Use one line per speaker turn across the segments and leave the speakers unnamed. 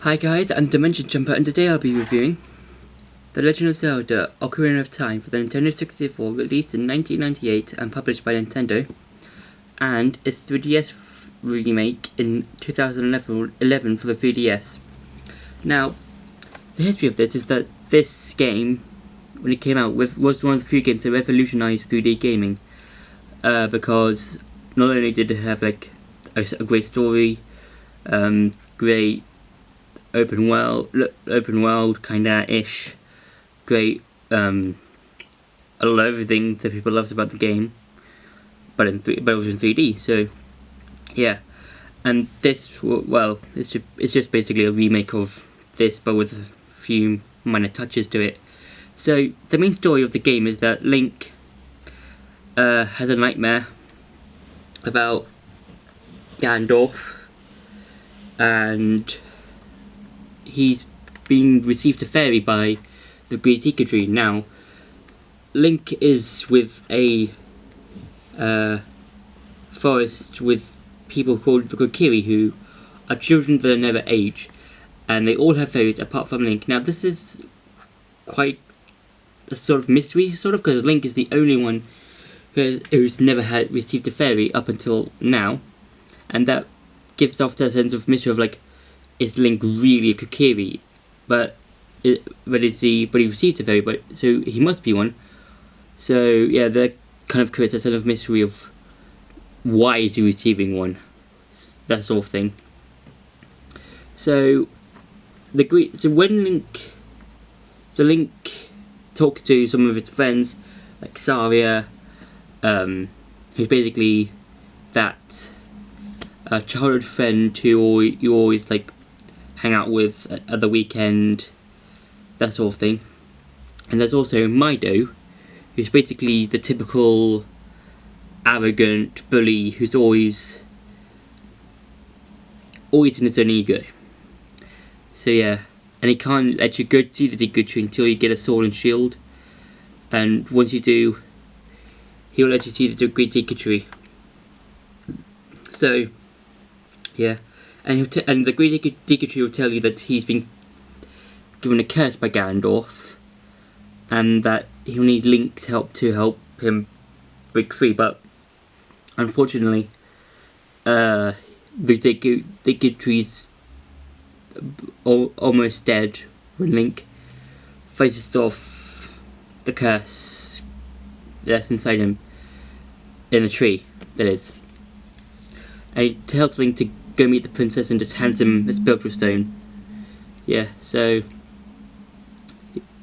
Hi guys, I'm Dimension Jumper and today I'll be reviewing The Legend of Zelda Ocarina of Time for the Nintendo 64, released in 1998 and published by Nintendo, and its 3DS remake in 2011 for the 3DS. Now, the history of this is that this game, when it came out, was one of the few games that revolutionized 3D gaming, because not only did it have like a great story, great open world kinda ish, great, a lot of everything that people loved about the game, but it was in 3D. So yeah, and this, well, it's just basically a remake of this, but with a few minor touches to it. So the main story of the game is that Link has a nightmare about Gandalf, and he's been received a fairy by the Great Ika Tree. Now, Link is with a forest with people called the Kokiri, who are children that never age, and they all have fairies apart from Link. Now, this is quite a sort of mystery, because Link is the only one who's never received a fairy up until now, and that gives off that sense of mystery of like, is Link really a Kokiri? But he received a fairy, but so he must be one. So yeah, that kind of creates a sense of mystery of why is he receiving one, that sort of thing. So Link talks to some of his friends like Saria, who's basically that childhood friend who you always like hang out with at the weekend, that sort of thing. And there's also Mido, who's basically the typical arrogant bully who's always in his own ego. So yeah, and he can't let you go to the Ika Tree until you get a sword and shield, and once you do, he'll let you see the Great Ika Tree. So yeah, and the Great Ika Tree will tell you that he's been given a curse by Ganondorf, and that he'll need Link's help to help him break free. But unfortunately, the Ika Tree's almost dead when Link fights off the curse that's inside him in the tree, that is. And he tells Link to go meet the princess and just hands him a spiritual stone. Yeah, so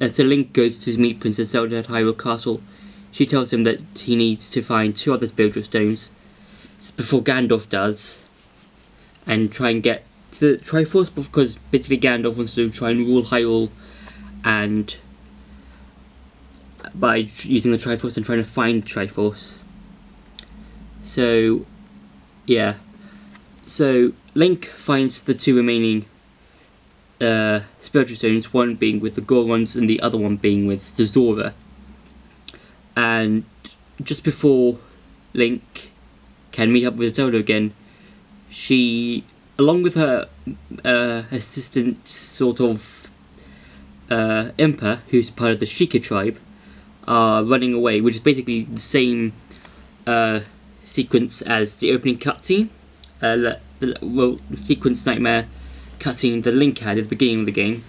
Link goes to meet Princess Zelda at Hyrule Castle. She tells him that he needs to find 2 other spiritual stones before Gandalf does, and try and get to the Triforce, because basically Gandalf wants to try and rule Hyrule, and by using the Triforce and trying to find the Triforce. So yeah, so Link finds the 2 remaining spiritual stones, one being with the Gorons and the other one being with the Zora. And just before Link can meet up with Zelda again, she, along with her assistant sort of Impa, who's part of the Sheikah tribe, are running away, which is basically the same sequence as the opening cutscene, sequence nightmare cutscene that Link had at the beginning of the game.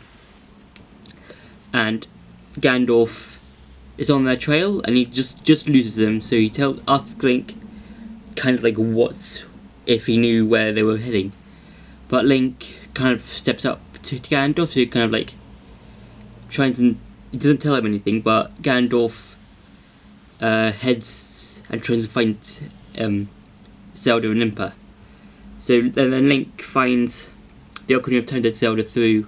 And Gandalf is on their trail, and he just loses them. So he asks Link kind of like if he knew where they were heading. But Link kind of steps up to Gandalf, so he kind of like tries, and he doesn't tell him anything, but Gandalf heads and tries to find Zelda and Impa. So then Link finds the Ocarina of Time that Zelda threw,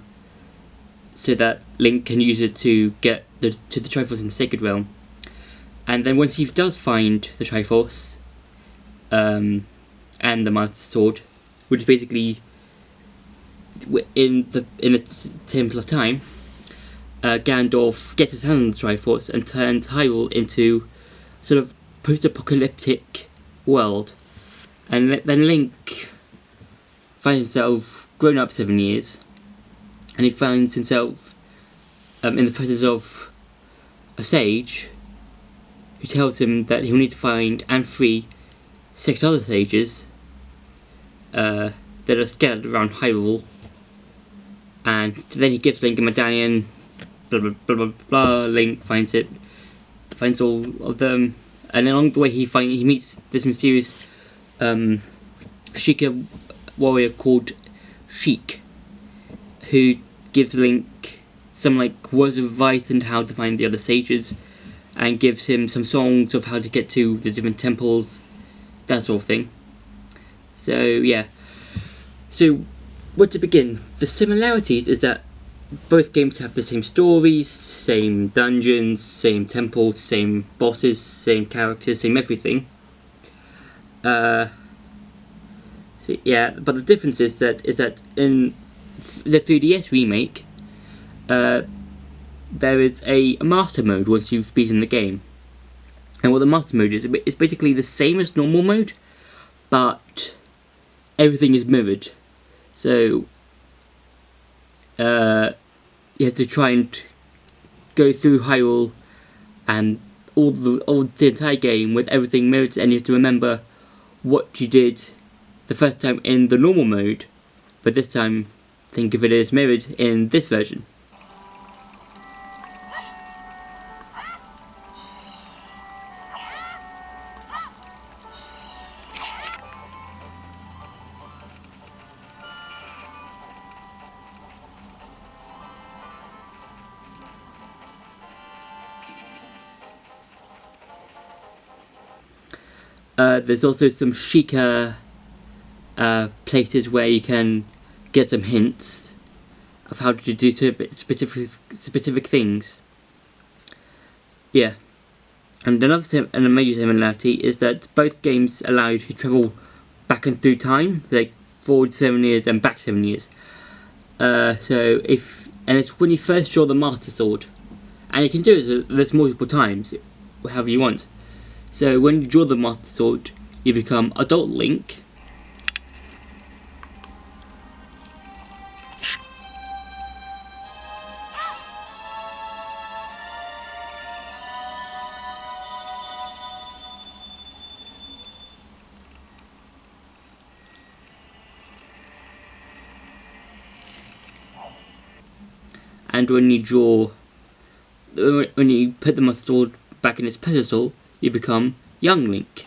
so that Link can use it to get to the Triforce in the Sacred Realm. And then once he does find the Triforce, and the Master Sword, which is basically in the Temple of Time, Gandalf gets his hand on the Triforce and turns Hyrule into sort of post-apocalyptic world. And then Link finds himself grown up 7 years, and he finds himself in the presence of a sage who tells him that he'll need to find and free 6 other sages that are scattered around Hyrule, and then he gives Link a medallion. Blah blah blah blah blah. Link finds all of them, and along the way he meets this mysterious Sheikah warrior called Sheik, who gives Link some like words of advice on how to find the other sages, and gives him some songs of how to get to the different temples, that sort of thing. So yeah. So where to begin? The similarities is that both games have the same stories, same dungeons, same temples, same bosses, same characters, same everything. So yeah, but the difference is that in the 3DS remake, there is a master mode once you've beaten the game, and what the master mode is, it's basically the same as normal mode, but everything is mirrored. So you have to try and go through Hyrule and all the entire game with everything mirrored, and you have to remember what you did the first time in the normal mode, but this time think of it as mirrored in this version. There's also some Sheikah places where you can get some hints of how to do specific things. Yeah, and a major similarity is that both games allow you to travel back and through time, like forward 7 years and back 7 years. It's when you first draw the Master Sword, and you can do this multiple times, however you want. So when you draw the Master Sword, you become Adult Link. And when you put the Master Sword back in its pedestal, you become Young Link.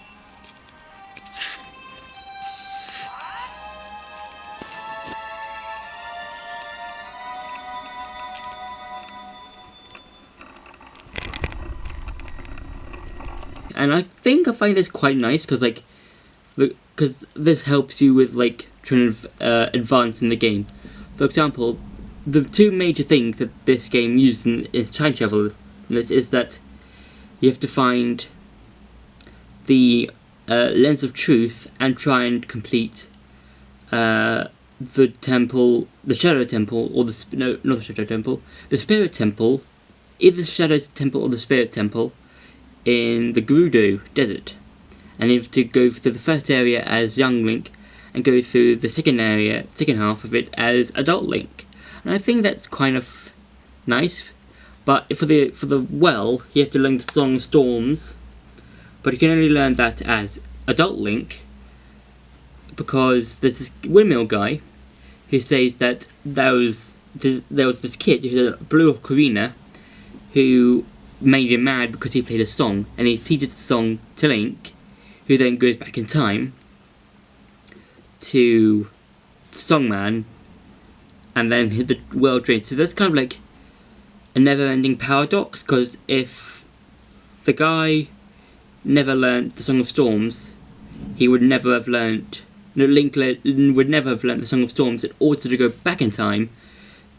And I find this quite nice because this helps you with trying to advance in the game. For example, the 2 major things that this game uses in its time travel is that you have to find the Lens of Truth and try and complete the temple, the Shadow Temple, or not the Shadow Temple, the Spirit Temple, either the Shadow Temple or the Spirit Temple in the Gerudo Desert. And you have to go through the first area as Young Link and go through the second half of it as Adult Link. And I think that's kind of nice. But for the well, you have to learn the Song of Storms, but you can only learn that as Adult Link, because there's this windmill guy who says that there was this kid who had a blue Ocarina who made him mad because he played a song, and he teaches the song to Link, who then goes back in time to the Songman, and then hit the world drain. So that's kind of like a never-ending paradox, because if the guy never learnt the Song of Storms, he would never have learnt. Link would never have learnt the Song of Storms in order to go back in time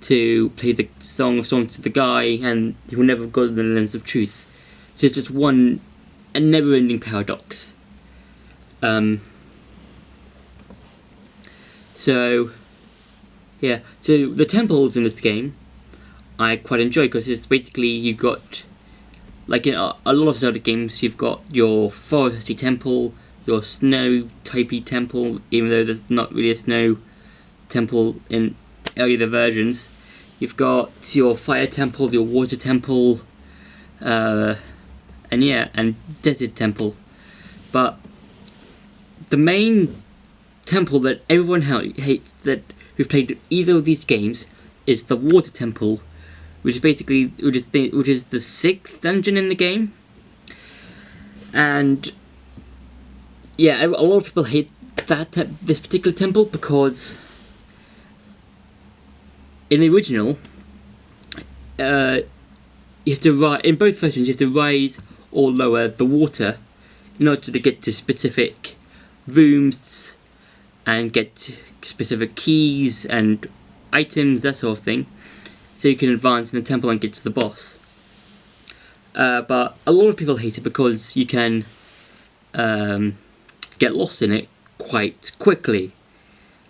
to play the Song of Storms to the guy, and he will never have gotten the Lens of Truth. So it's just a never-ending paradox. So the temples in this game I quite enjoy, because it's basically you've got, like in a lot of Zelda games, you've got your foresty temple, your snow typey temple, even though there's not really a snow temple in earlier versions. You've got your fire temple, your water temple, and desert temple. But the main temple that everyone hates who've played either of these games is the water temple, which is the 6th dungeon in the game. And yeah, a lot of people hate this particular temple because in the original, you have to in both versions you have to rise or lower the water in order to get to specific rooms and get specific keys and items, that sort of thing, so you can advance in the temple and get to the boss. But a lot of people hate it because you can get lost in it quite quickly,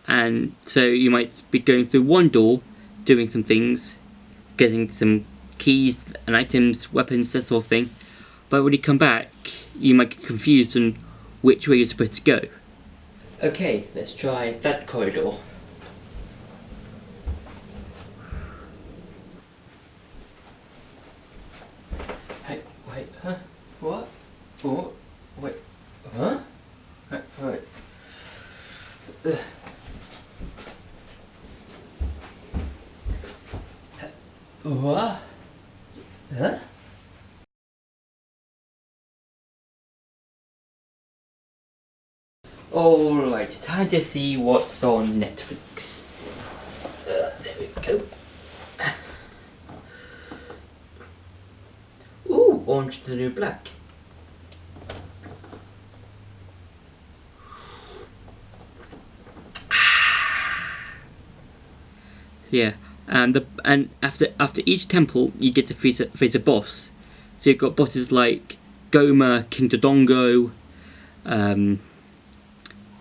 and so you might be going through one door, doing some things, getting some keys and items, weapons, that sort of thing, but when you come back you might get confused on which way you're supposed to go. Okay, let's try that corridor. Hey, wait, huh? What? Oh, wait, huh? Wait. What? Huh? Alright, time to see what's on Netflix. There we go. Ooh, Orange is the New Black. Yeah, and after each temple you get to face a boss. So you've got bosses like Goma, King Dodongo,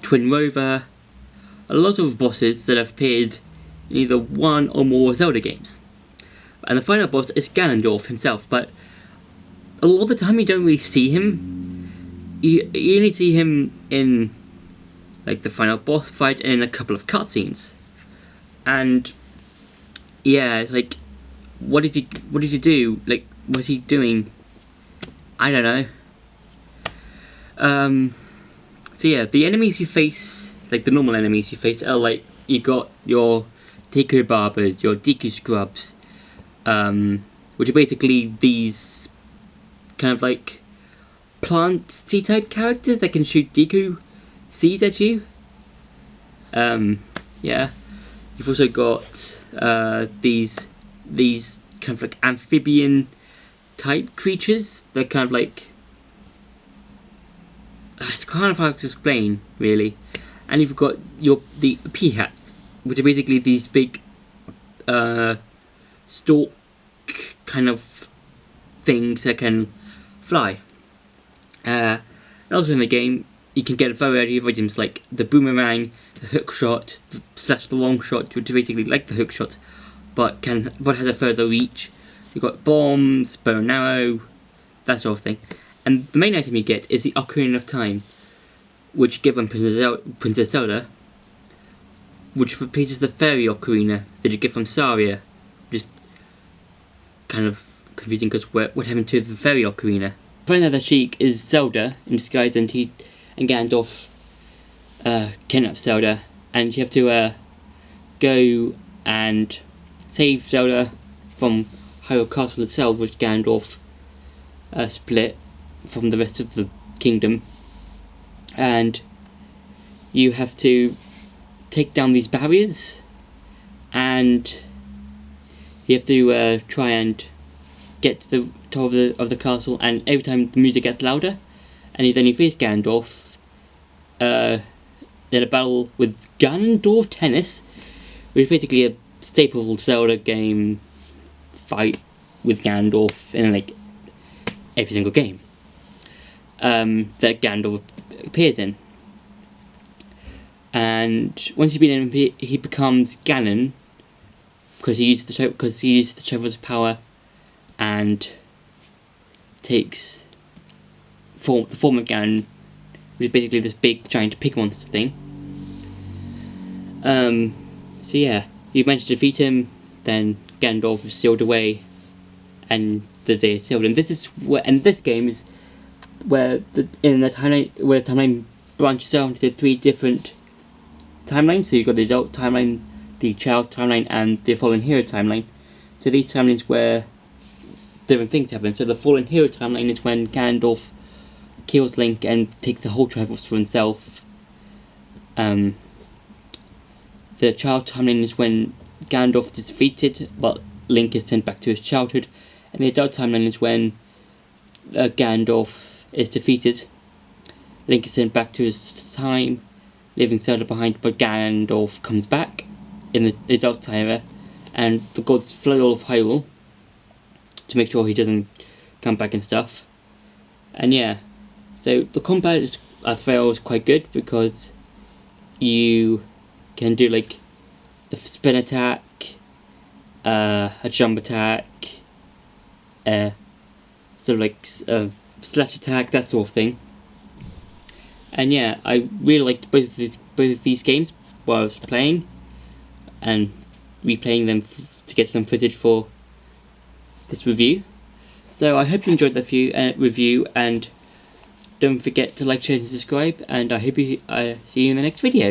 Twin Rover, a lot of bosses that have appeared in either one or more Zelda games. And the final boss is Ganondorf himself, but a lot of the time you don't really see him. You only see him in like the final boss fight and in a couple of cutscenes. And yeah, it's like, what did you do? Like, what's he doing? I don't know. So yeah, the enemies you face, like the normal enemies you face, are like, you got your Deku Barbers, your Deku Scrubs, which are basically these kind of like plant-y type characters that can shoot Deku seeds at you. Yeah. You've also got these kind of like amphibian type creatures. They're kind of like, it's kind of hard to explain, really. And you've got the Peahats, which are basically these big stalk kind of things that can fly. And also in the game, you can get a variety of items like the boomerang, the hook shot, / the long shot, which is basically like the hook shot, but has a further reach. You've got bombs, bow and arrow, that sort of thing. And the main item you get is the Ocarina of Time, which you give on Princess Zelda, which replaces the fairy Ocarina that you get from Saria. Just kind of confusing because what happened to the fairy Ocarina? Find out that Sheik is Zelda in disguise, and Ganondorf kidnap Zelda, and you have to go and save Zelda from Hyrule Castle itself, which Ganondorf split from the rest of the kingdom. And you have to take down these barriers, and you have to try and get to the top of the castle, and every time the music gets louder, and then you face Ganondorf, in a battle with Ganondorf Tennis, which is basically a staple Zelda game fight with Ganondorf in like every single game that Ganondorf appears in. And once you've been in, he becomes Ganon because he uses the Triforce power and takes the form of Ganon, which is basically this big giant pig monster thing. So yeah, you manage to defeat him, then Gandalf is sealed away, and the day is sealed. And this game is where the timeline branches out into 3 different timelines. So you've got the adult timeline, the child timeline, and the fallen hero timeline. So these timelines where different things happen. So the fallen hero timeline is when Gandalf kills Link and takes the whole Triforce for himself. The child timeline is when Gandalf is defeated, but Link is sent back to his childhood. And the adult timeline is when Gandalf is defeated, Link is sent back to his time, leaving Zelda behind, but Gandalf comes back in the adult timer, and the gods flood all of Hyrule to make sure he doesn't come back and stuff. And yeah, so the combat I feel is quite good because you can do like a spin attack, a jump attack, sort of like slash attack, that sort of thing. And yeah, I really liked both of these games while I was playing, and replaying them to get some footage for this review. So I hope you enjoyed the review, and don't forget to like, share and subscribe, and I hope you see you in the next video.